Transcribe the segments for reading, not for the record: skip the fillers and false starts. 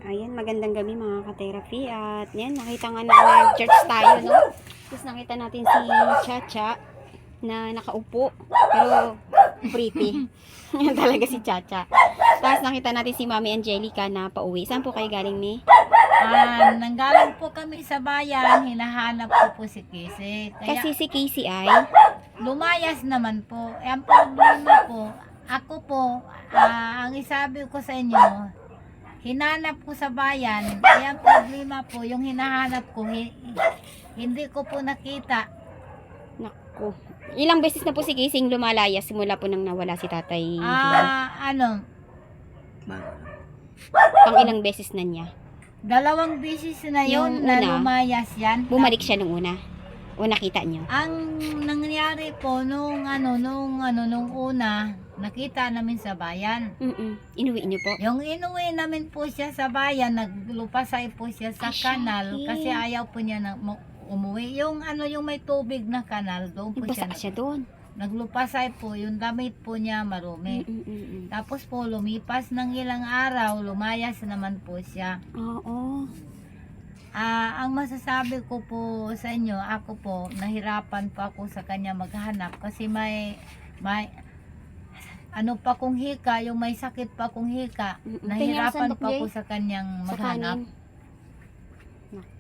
Ayan, magandang gabi mga ka-therapy. At yan, nakita nga na nag-church tayo, no? Tapos nakita natin si Chacha na nakaupo. Pero pretty. Yan talaga si Chacha. Tapos nakita natin si Mami Angelica na pauwi. Saan po kayo galing ni? Nanggaling po kami sa bayan, hinahanap ko po si Kisi. Kaya Kasi si Casey ay lumayas naman po. Ang problema po, ako po, ang isabi ko sa inyo, hinanap ko sa bayan. Kaya ang problema po, yung hinahanap ko, hindi ko po nakita. naku. Ilang beses na po si Casey lumalayas simula po nang nawala si Tatay. Pang ilang beses na niya. 2 beses na Yung yun na una, lumayas yan. Bumalik siya nung una. O nakita niyo. Ang nangyari po nung una, nakita namin sa bayan. Inuwi niyo po. Yung inuwi namin po siya sa bayan, naglupasay po siya sa kanal kasi ayaw po niya na umuwi. Yung may tubig na kanal, doon po Nagbasak siya doon. naglupasay po, yung damit po niya marumi. Tapos po lumipas ng ilang araw, lumayas naman po siya. Oo. Ang masasabi ko po sa inyo, ako po, nahirapan po ako sa kanya maghanap kasi may ano pa kong hika, yung may sakit pa kong hika, nahirapan pa ako sa kanyang Sa maghanap. kanin.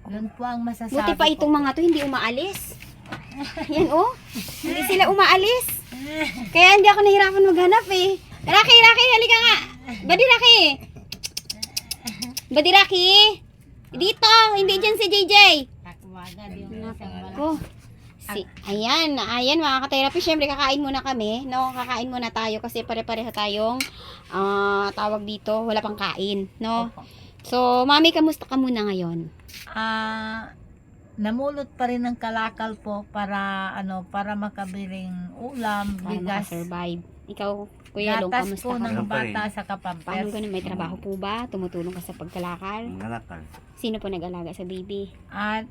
Yun po ang masasabi Buti pa itong ko. mga to hindi umaalis. Yan oh. Hindi sila umaalis. Kaya hindi ako nahirapan maghanap eh. Rocky, halika nga. Badi Rocky. Badi Rocky. Dito, hindi dyan si JJ. Takwagan yung isang malaki. Ko. Ayan mga ka-therapy, syempre kakain muna kami, no? Kakain muna tayo kasi pare-pareho tayong tawag dito, wala pang kain, no? Opo. So, Mami, kamusta ka muna ngayon? Namulot pa rin ng kalakal po para makabiling ulam, Para bigas, makasurvive. Ikaw, Kuya Long, gatas kamusta po ka? ng Ganun pa rin. bata sa Paano kapampers. ganun? May trabaho po ba? Tumutulong ka sa pagkalakal? Ngalakal. Sino po nag-alaga sa baby? At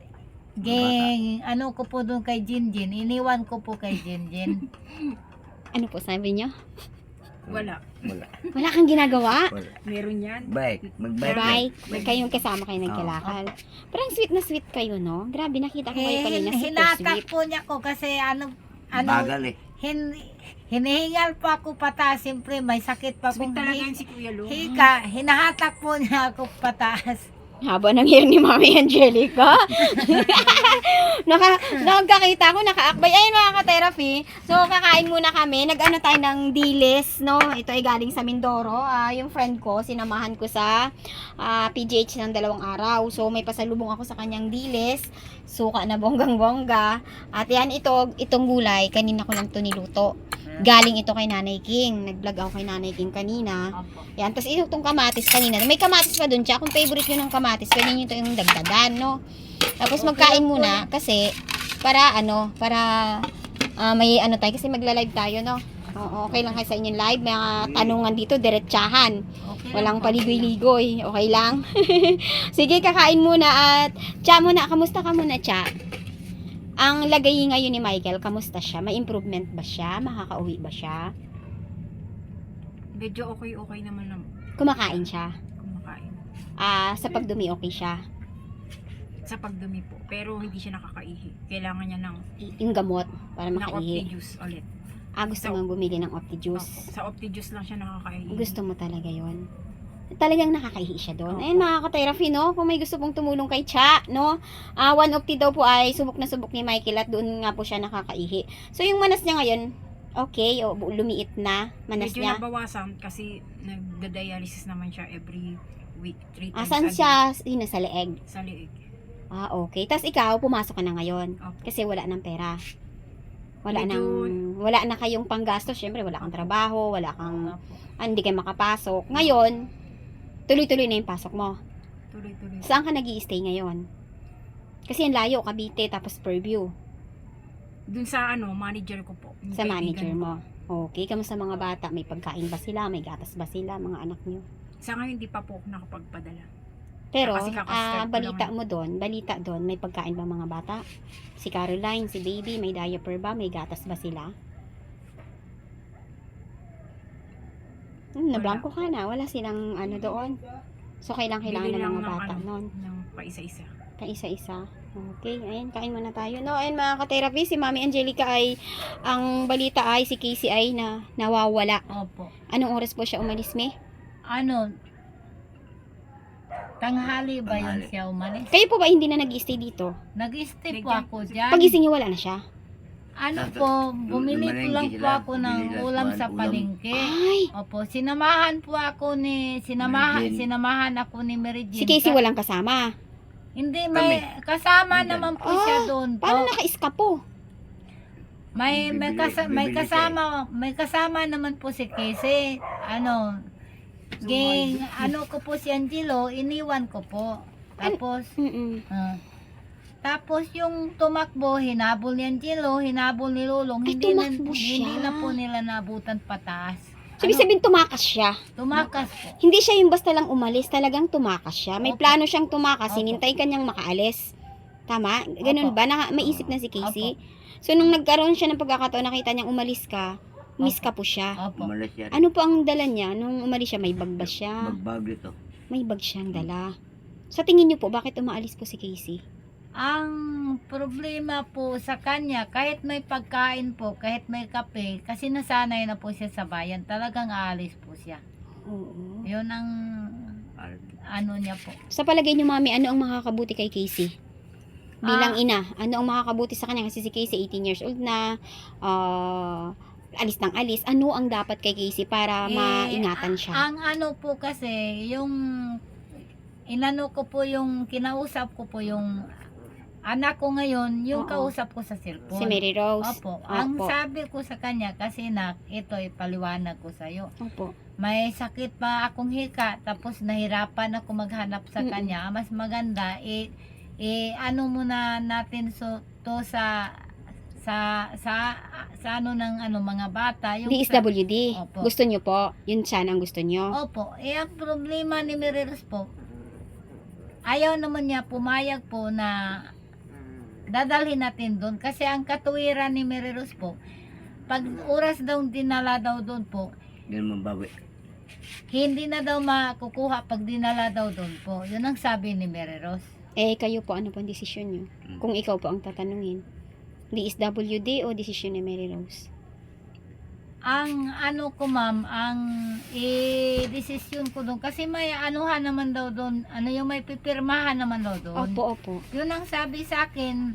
ano ko po doon kay Jinjin, iniwan ko po kay Jinjin. Ano po sabi niyo? Wala. Wala. Wala kang ginagawa? Wala. Meron yan. Bike. Magbike. Bye. Kayong kasama kayo nagkalakal. Pero ang sweet na sweet kayo, no? Grabe, nakita ko kayo kanina. Super Hinatak sweet. po niya ko kasi Bagal eh. hinihingal po ako pataas, siyempre may sakit pa Sweet pong talaga yan si Kuya Lo. hika, hinahatak po niya ako pataas. Haba ng hair ni Mami Angelica. Nagkakita ko, nakaakbay. Ayun mga ka-therapy. So, kakain muna kami. Nag-ano tayo ng dilis, no? Ito ay galing sa Mindoro. Yung friend ko, sinamahan ko sa PGH ng 2 araw. So, may pasalubong ako sa kanyang dilis. Suka na bonggang-bongga. At yan, itong gulay, kanina ko lang to niluto. Galing ito kay Nanay King. Nag-vlog ako kay Nanay King kanina. Opo. Yan, tapos itong kamatis kanina. May kamatis pa dun siya. Kung favorite nyo ng kamatis, pwede nyo ito yung dagdagan, no? Tapos magkain muna kasi para may tayo kasi magla-live tayo, no? Oo, okay lang kayo sa inyong live. May mga tanungan dito, diretsahan. Okay Walang lang po. paligoy-ligoy. Okay lang? Sige, kakain muna at Cha muna. Kamusta ka muna, Cha? Ang lagay ngayon ni Michael, kamusta siya? May improvement ba siya? Makakauwi ba siya? Medyo okay naman na Kumakain siya? kumakain. Sa pagdumi, okay siya? Sa pagdumi po. Pero hindi siya nakakaihi. Kailangan niya ng Yung gamot para na makaihi. Opti-Juice ulit. Gusto mong bumili ng Opti-Juice. Opo. Sa Opti-Juice lang siya nakakaihi. Gusto mo talaga yon. Talagang nakakaihi siya doon. Opo. Ayun mga ka-therapy, no? Kung may gusto pong tumulong kay Cha, no? 1 Opti daw po ay subok na subok ni Michael at doon nga po siya nakakaihi. So yung manas niya ngayon, okay, lumiit na manas Medyo niya. nabawasan kasi nagda-dialysis naman siya every week. 3 times Saan a day. siya? Yun, sa leeg. Sa liig. Okay. Tapos ikaw, pumasok ka na ngayon. Opo. Kasi wala ng pera. Wala Medyo- wala na kayong panggastos. Syempre, wala kang trabaho, wala kang, Opo. hindi kayo makapasok. Ngayon, tuloy-tuloy na yung pasok mo. Tuloy-tuloy. Saan ka nag-i-stay ngayon? Kasi yung layo, Cavite, tapos Purview. Dun sa manager ko po. Yung Sa manager kaibigan ko. mo. Okay, kamusta mga bata? May pagkain ba sila? May gatas ba sila? Mga anak nyo? Sa ngayon, hindi pa po ako nakapagpadala. Pero, Kasi kakastart ko balita doon, may pagkain ba mga bata? Si Caroline, si Baby, may diaper ba? May gatas ba sila? Wala. Nablangko ka na. Wala silang doon. So, kailangan Bili ng lang mga bata ano, nun. ng paisa-isa. Pa isa-isa. Okay, ayan, kain muna tayo. No, ayan mga ka-therapy, si Mami Angelica ay, ang balita ay si Casey ay nawawala. Opo. Anong oras po siya umalis, me? Ano, tanghali ba yun Tanghali. siya umalis? Kayo po ba hindi na nag-stay dito? Nag-stay po Bigyan ako ko si- dyan. Pagising niyo, wala na siya? Ano po, bumili po lang po sila, ako ng bumili lang ulam po sa ng ulam. palengke. Ay, Opo, sinamahan po ako ni, Mary Jane. sinamahan ako ni Mary si Jane. Casey walang kasama. Hindi, may kasama Nandyan. naman po siya doon po. Paano naka-eskapo? Bibili May kasama naman po si Casey. Ano, ano ko po si Angelo, iniwan ko po. Tapos, Mm-mm. tapos yung tumakbo, hinabol ni Angelo, hinabol ni Lulong, Ay, tumakbo siya. hindi na po nila nabutan pataas. So, ibig sabihin, tumakas siya. Tumakas po. Hindi siya yung basta lang umalis, talagang tumakas siya. May Opo. plano siyang tumakas, Opo. hinintay kanyang makaalis. Tama? Ganun Opo. ba? May isip na si Casey? So, nung nagkaroon siya ng pagkakataon, nakita niyang umalis ka, miss ka po siya. Opo. Umalis siya. Ano po ang dala niya? Nung umalis siya, may bag ba siya? Magbago ito. May bag siyang dala. Sa tingin niyo po, bakit umaalis po si Casey? Ang problema po sa kanya, kahit may pagkain po, kahit may kape, kasi nasanay na po siya sa bayan, talagang aalis po siya. Oo. Yun ang ano niya po. Sa palagay niyo, Mami, ano ang makakabuti kay Casey? Bilang ina, ano ang makakabuti sa kanya? Kasi si Casey 18 years old na, alis ng alis. Ano ang dapat kay Casey para maingatan siya? Ang ano po kasi, yung inano ko po yung, kinausap ko po yung anak ko ngayon, yung Oo. kausap ko sa cellphone. Si Mary Rose? Opo. Ang Opo. sabi ko sa kanya, kasi nak, ito ipaliwanag ko sa'yo. Opo. May sakit pa akong hika, tapos nahirapan ako maghanap sa Mm-mm. kanya. Mas maganda, ano muna natin to sa ano ng ano mga bata. DSWD. Opo. Gusto niyo po? Yun sana ang gusto niyo? Opo. Ang problema ni Mireles po, ayaw naman niya pumayag po na dadalhin natin doon. Kasi ang katuwiran ni Mireles po, pag oras daw dinala daw doon po, Ganun mabawi. hindi na daw makukuha pag dinala daw doon po. Yun ang sabi ni Mireles. Kayo po, ano po ang desisyon niyo? Hmm. Kung ikaw po ang tatanungin. DSWD o desisyon ni Mary Rose? Ang ano ko ma'am, ang desisyon ko doon, kasi may anuhan naman daw doon, ano yung may pipirmahan naman daw doon. Opo, opo. Yun ang sabi sa akin,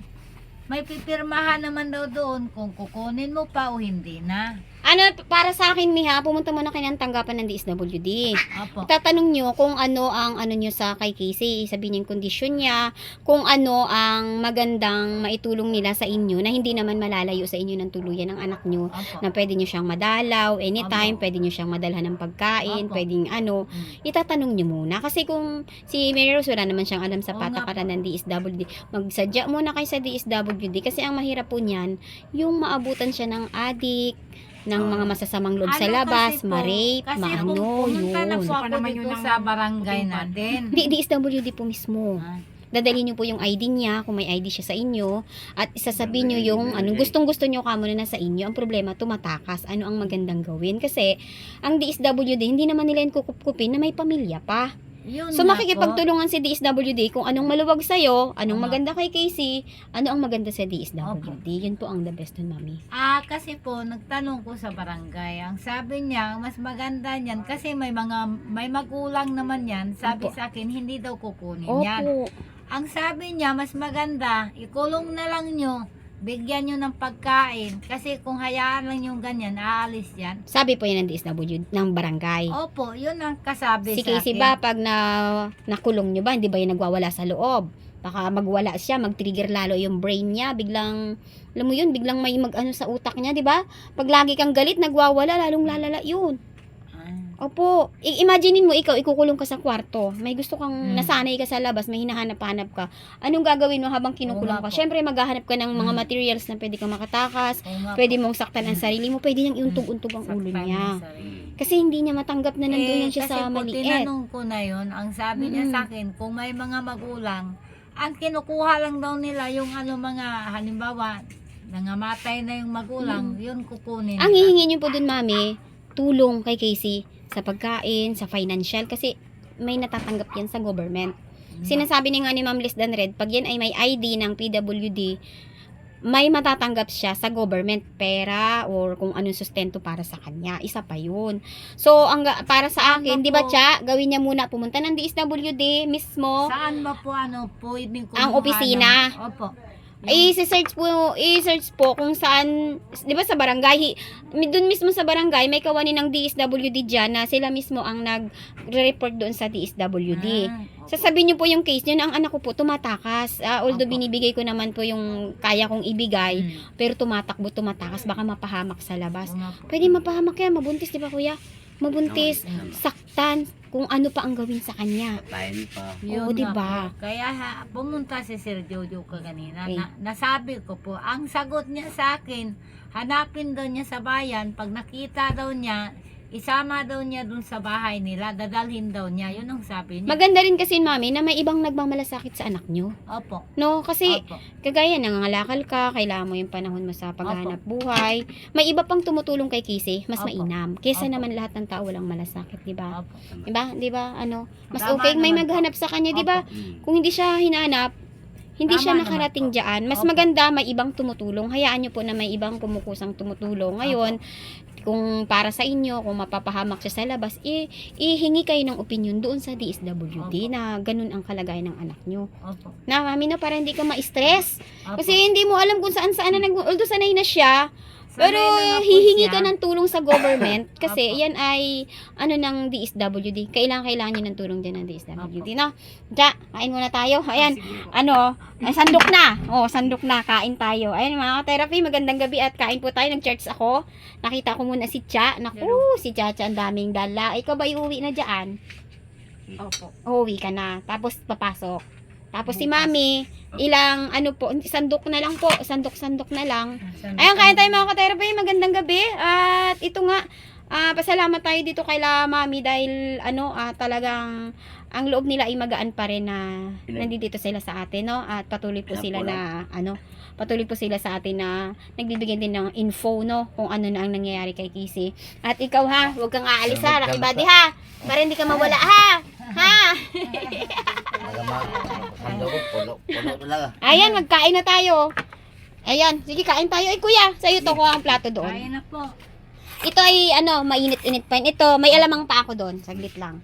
may pipirmahan naman daw doon kung kukunin mo pa o hindi na. Ano, para sa akin, Miha, pumunta muna kayo ng tanggapan ng DSWD. Opo. Tatanong nyo kung ano ang ano nyo sa kay Casey, sabihin yung kondisyon niya, kung ano ang magandang maitulong nila sa inyo na hindi naman malalayo sa inyo ng tuluyan ng anak nyo, Opo. na pwede nyo siyang madalaw anytime, Opo. pwede nyo siyang madalhan ng pagkain, Opo. pwedeng ano, itatanong nyo muna. Kasi kung si Mary Rose, wala naman siyang alam sa Oo nga patakaran ng DSWD, magsadya muna kayo sa DSWD kasi ang mahirap po niyan, yung maabutan siya ng addict, ng mga masasamang loob sa Ano labas, kasi po, ma-rape, kasi maano, pumunta na yun. po Baka ako naman dito yun ang sa barangay kutuban. natin. Hindi, DSWD po mismo. Ah. Dadalhin niyo po yung ID niya, kung may ID siya sa inyo, at isasabihin niyo yung anong gustong-gusto niyo kamo na nasa inyo. Ang problema, tumatakas. Ano ang magandang gawin? Kasi, ang DSWD, hindi naman nila yung kukupkupin na may pamilya pa. Yun So, nga makikipagtulungan si DSWD kung anong maluwag sa'yo, anong Tama. maganda kay Casey, ano ang maganda sa DSWD. Yun po ang the best nun, Mami. Kasi po, nagtanong ko sa barangay. Ang sabi niya, mas maganda niyan kasi may magulang naman yan. Sabi Opo. sa akin, hindi daw kukunin yan. Opo. Ang sabi niya, mas maganda, ikulong na lang nyo, bigyan nyo ng pagkain. Kasi kung hayaan lang yung ganyan, aalis yan. Sabi po yan ng DSWD, ng barangay. Opo, yun ang kasabi Si sa Casey akin. ba, pag nakulong nyo ba, hindi ba yung nagwawala sa loob? Baka magwala siya, mag-trigger lalo yung brain niya, biglang, alam mo yun, biglang may mag-ano sa utak niya, di ba? Pag lagi kang galit, nagwawala, lalong lalala yun. Opo, imaginein mo, ikaw, ikukulong ka sa kwarto, may gusto kang, nasanay ka sa labas, may hinahanap-hanap ka. Anong gagawin mo habang kinukulong Oo ka? nga po. Siyempre, maghahanap ka ng mga materials na pwede kang makatakas, Oo nga pwede po. mong saktan ang sarili mo, pwede niyang iuntog-untog ang ulo Saktan niya. ng sarili. Kasi hindi niya matanggap na nandun yan siya kasi sa po, maliit. tinanong ko na yun, ang sabi niya Mm. sa akin, kung may mga magulang, ang kinukuha lang daw nila yung ano mga, halimbawa, nangamatay na yung magulang, yun kukunin Ang nila. hihingi niyo po dun, Mami, tulong kay Casey sa pagkain, sa financial, kasi may natatanggap yan sa government. Sinasabi ni nga ni Ma'am Liz Dan Red, pag yan ay may ID ng PWD, may matatanggap siya sa government, pera or kung anong sustento para sa kanya. Isa pa yun. So, para sa akin, di ba, Cha, gawin niya muna, pumunta ng DSWD mismo, Saan ba po pwedeng kumuha ang opisina. Opo. i-search po kung saan, di ba sa barangay, doon mismo sa barangay, may kawani ng DSWD dyan na sila mismo ang nag-report doon sa DSWD. Sasabihin niyo po yung case niyo na ang anak ko po tumatakas. Although Opo. binibigay ko naman po yung kaya kong ibigay, pero tumatakas, baka mapahamak sa labas. Pwede mapahamak yan, mabuntis, di ba kuya? Mabuntis, saktan, kung ano pa ang gawin sa kanya. Patayin pa. Oo, diba? Kaya pumunta si Sir Jojo kanina. Okay. Nasabi ko po, ang sagot niya sa akin, hanapin daw niya sa bayan, pag nakita daw niya, isama daw niya dun sa bahay nila, dadalhin daw niya. Yun ang sabi niya. Maganda rin kasi, mami, na may ibang nagmamalasakit sa anak nyo. Opo. No, kasi Opo. kagaya nangangalakal ka, kailangan mo yung panahon mo sa paghahanap buhay. May iba pang tumutulong kay Kisi, mas Opo. mainam. Kesa Opo. naman lahat ng tao walang malasakit, di ba? Opo. Di ba? Ano, mas Tama okay may naman po. maghanap sa kanya, di ba? Mm. Kung hindi siya hinanap, hindi Tama siya naman nakarating po. diyan. Mas Opo. maganda may ibang tumutulong. Hayaan niyo po na may ibang kumukusang tumutulong. Ngayon, kung para sa inyo, kung mapapahamak siya sa labas, ihingi kayo ng opinion doon sa DSWD Opo. na ganun ang kalagayan ng anak nyo. Opo. Na, mami, no, para hindi ka ma-stress. Opo. Kasi hindi mo alam kung saan although sanay na siya, Sanay pero na po hihingi siya. ka ng tulong sa government kasi Opo. yan ay ng DSWD. Kailangan nyo ng tulong din ng DSWD. No? Diya, kain muna tayo. Ayan, sandok na. Sandok na. Kain tayo. Ayan mga ka-therapy, magandang gabi at kain po tayo. Nag-church ako. Nakita ko muna si Cha. Naku, si Cha, ang daming dala. Ikaw ba iuwi na dyan? Opo. Uwi ka na. Tapos papasok. Tapos si Mami, sandok na lang po. Sandok na lang. Ayun, kain tayo mga ka-therapy. Magandang gabi. At ito nga, pasalamat tayo dito kay Mami dahil talagang ang loob nila ay magaan pa rin na nandito sila sa atin, no? At patuloy po sila sa atin na nagbibigay din ng info, no? Kung ano na ang nangyayari kay Kisi. At ikaw ha, huwag kang aalis ha, Lucky Buddy ha. Para hindi ka mawala ha. Ha? Pulo talaga. Ayan, magkain na tayo. Ayan, sige kain tayo. Ay kuya, sa'yo to, kuha ang plato doon. Kaya na po. Ito ay mainit-init pa yun. Ito, may alamang pa ako doon. Saglit lang.